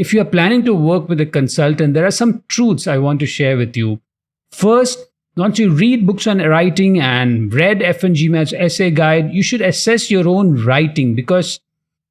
if you are planning to work with a consultant, there are some truths I want to share with you. First, once you read books on writing and read F&GMAT's essay guide, you should assess your own writing, because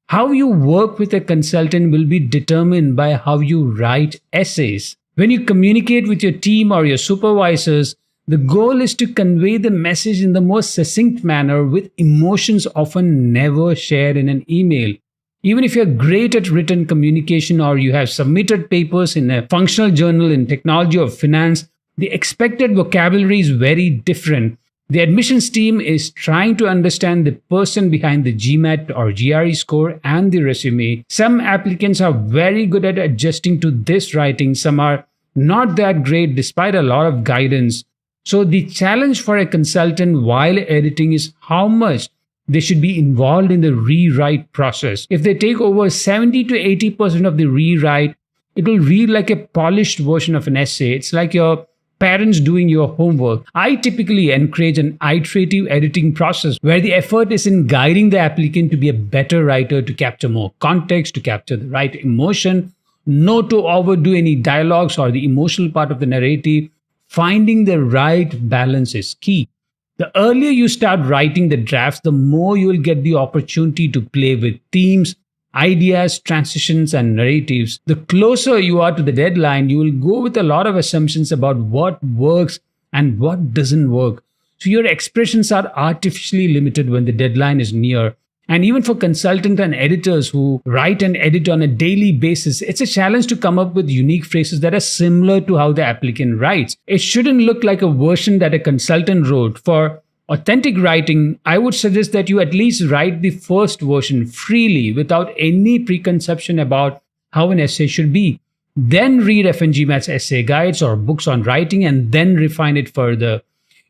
how you work with a consultant will be determined by how you write essays. When you communicate with your team or your supervisors, the goal is to convey the message in the most succinct manner, with emotions often never shared in an email. Even if you're great at written communication or you have submitted papers in a functional journal in technology or finance, the expected vocabulary is very different. The admissions team is trying to understand the person behind the GMAT or GRE score and the resume. Some applicants are very good at adjusting to this writing. Some are not that great despite a lot of guidance. So the challenge for a consultant while editing is how much they should be involved in the rewrite process. If they take over 70 to 80% of the rewrite, it will read like a polished version of an essay. It's like your parents doing your homework. I typically encourage an iterative editing process where the effort is in guiding the applicant to be a better writer, to capture more context, to capture the right emotion, not to overdo any dialogues or the emotional part of the narrative. Finding the right balance is key. The earlier you start writing the drafts, the more you will get the opportunity to play with themes, ideas, transitions, and narratives. The closer you are to the deadline, you will go with a lot of assumptions about what works and what doesn't work. So your expressions are artificially limited when the deadline is near. And even for consultants and editors who write and edit on a daily basis, it's a challenge to come up with unique phrases that are similar to how the applicant writes. It shouldn't look like a version that a consultant wrote. For authentic writing, I would suggest that you at least write the first version freely without any preconception about how an essay should be. Then read F&GMAT's essay guides or books on writing and then refine it further.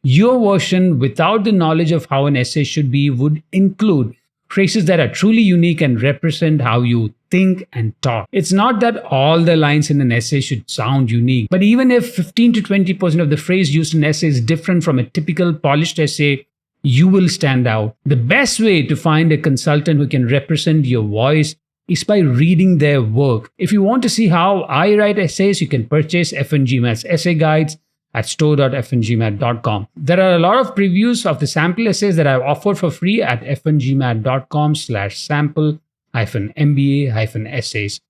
Your version without the knowledge of how an essay should be would include phrases that are truly unique and represent how you think and talk. It's not that all the lines in an essay should sound unique, but even if 15 to 20% of the phrase used in an essay is different from a typical polished essay, you will stand out. The best way to find a consultant who can represent your voice is by reading their work. If you want to see how I write essays, you can purchase F&GMAT's essay guides at store.fngmat.com. There are a lot of previews of the sample essays that I've offered for free at fngmat.com/sample-mba-essays.